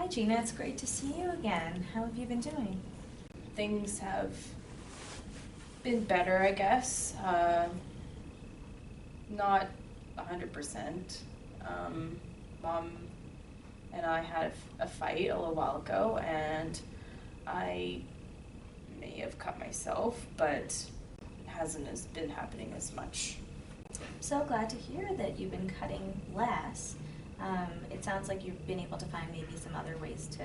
Hi Gina, it's great to see you again. How have you been doing? Things have been better, I guess. Not 100%. Mom and I had a fight a little while ago, and I may have cut myself, but it hasn't been happening as much. So glad to hear that you've been cutting less. It sounds like you've been able to find maybe some other ways to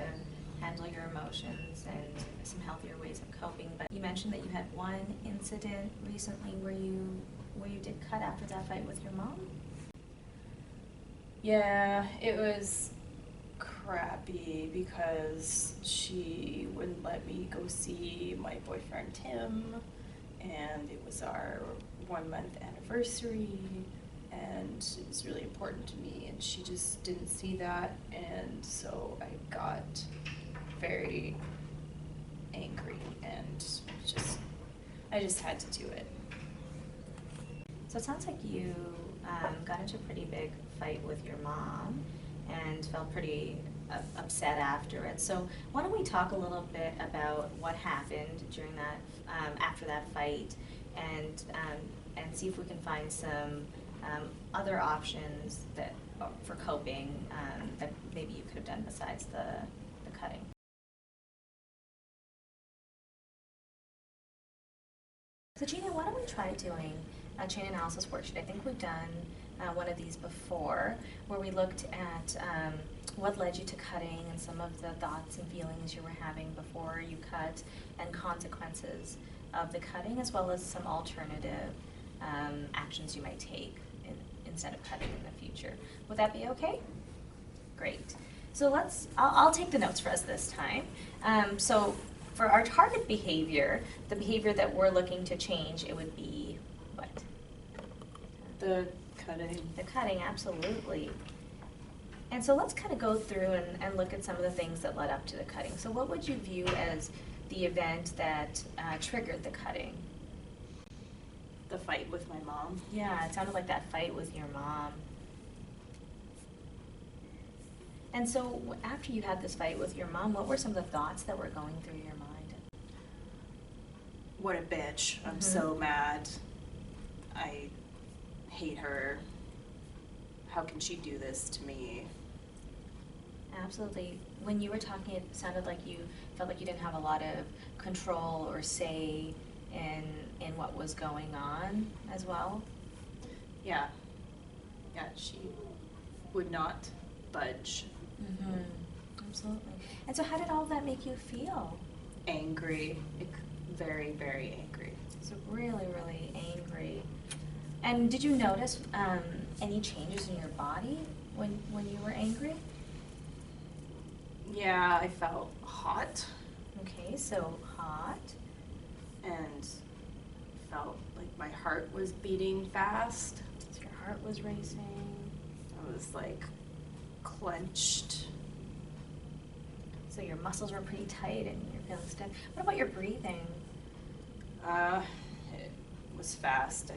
handle your emotions and some healthier ways of coping. But you mentioned that you had one incident recently where you did cut after that fight with your mom? Yeah, it was crappy because she wouldn't let me go see my boyfriend Tim, and it was our 1-month anniversary, and it was really important to me, and she just didn't see that, and so I got very angry, and I just had to do it. So it sounds like you got into a pretty big fight with your mom and felt pretty upset after it. So why don't we talk a little bit about what happened during that, after that fight, and see if we can find some other options that for coping that maybe you could have done besides the cutting. So Gina, why don't we try doing a chain analysis worksheet? I think we've done one of these before, where we looked at what led you to cutting and some of the thoughts and feelings you were having before you cut, and consequences of the cutting, as well as some alternative actions you might take instead of cutting in the future. Would that be okay? Great. So I'll take the notes for us this time. So for our target behavior, the behavior that we're looking to change, it would be what? The cutting. The cutting, absolutely. And so let's kind of go through and look at some of the things that led up to the cutting. So what would you view as the event that triggered the cutting? The fight with my mom. Yeah, it sounded like that fight with your mom. And so after you had this fight with your mom, what were some of the thoughts that were going through your mind? What a bitch. I'm so mad. I hate her. How can she do this to me? Absolutely. When you were talking, it sounded like you felt like you didn't have a lot of control or say in what was going on as well. Yeah. Yeah, she would not budge. Absolutely. And so how did all of that make you feel? Angry. Very, very angry. So really, really angry. And did you notice any changes in your body when you were angry? Yeah, I felt hot. Okay, so hot. And felt like my heart was beating fast. So your heart was racing. I was like clenched. So your muscles were pretty tight and you're feeling stiff. What about your breathing? It was fast.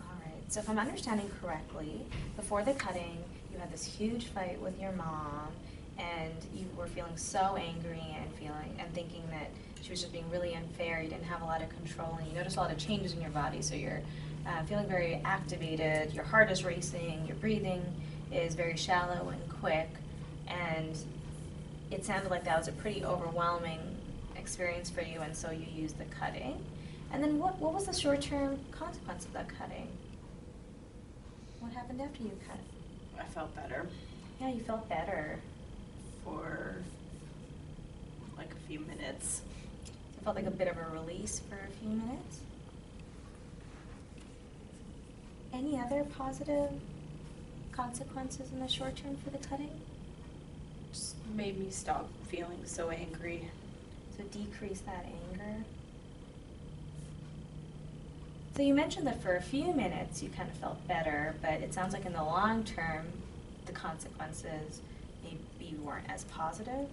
All right, so if I'm understanding correctly, before the cutting, you had this huge fight with your mom, and you were feeling so angry and thinking that she was just being really unfair. You didn't have a lot of control, and you noticed a lot of changes in your body. So you're feeling very activated. Your heart is racing. Your breathing is very shallow and quick, and it sounded like that was a pretty overwhelming experience for you, and so you used the cutting. And then what was the short-term consequence of that cutting? What happened after you cut? I felt better. Yeah, you felt better. For like a few minutes. It felt like a bit of a release for a few minutes. Any other positive consequences in the short term for the cutting? Just made me stop feeling so angry. So decrease that anger. So you mentioned that for a few minutes you kind of felt better, but it sounds like in the long term the consequences maybe weren't as positive.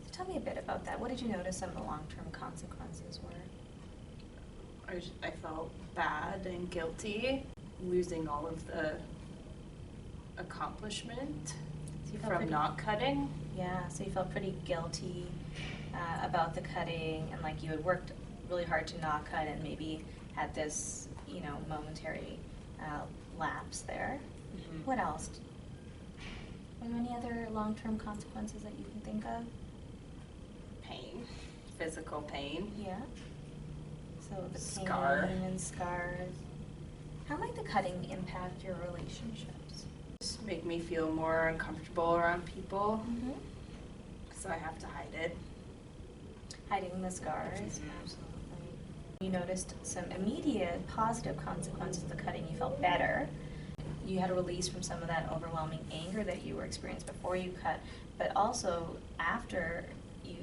So tell me a bit about that. What did you notice some of the long-term consequences were? I felt bad and guilty, losing all of the accomplishment. So you felt From pretty, not cutting? yeah, so you felt pretty guilty about the cutting, and like you had worked really hard to not cut and maybe had this, you know, momentary lapse there. Mhm. What else? Are there any other long-term consequences that you can think of? Pain, physical pain. Yeah. So the pain Scar. and scars. How might the cutting impact your relationships? Just make me feel more uncomfortable around people, Mm-hmm. so I have to hide it. Hiding the scars. Mhm. Absolutely. You noticed some immediate positive consequences of the cutting. You felt better. You had a release from some of that overwhelming anger that you were experiencing before you cut, but also after you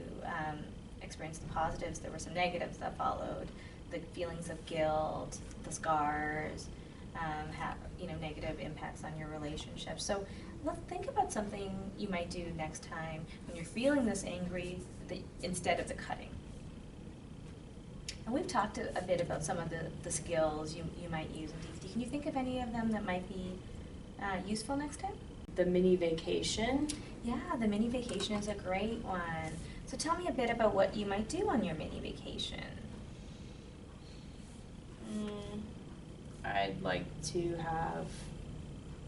experienced the positives, there were some negatives that followed. The feelings of guilt, the scars, have, you know, negative impacts on your relationship. So let's think about something you might do next time when you're feeling this angry instead of the cutting. And we've talked a bit about some of the skills you might use in DFT. Can you think of any of them that might be useful next time? The mini vacation. Yeah, the mini vacation is a great one. So tell me a bit about what you might do on your mini vacation. I'd like to have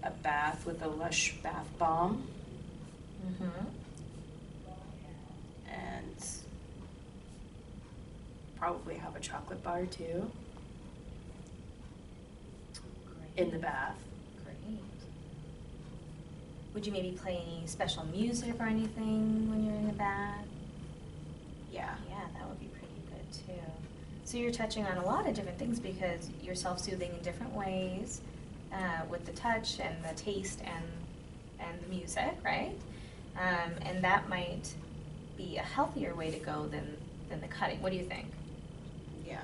a bath with a Lush bath bomb Mm-hmm. and probably have a chocolate bar too in the bath. Great. Would you maybe play any special music or anything when you're in the bath? Yeah. Yeah, that would be pretty good too. So you're touching on a lot of different things because you're self-soothing in different ways with the touch and the taste and the music, right? And that might be a healthier way to go than the cutting. What do you think? Yeah.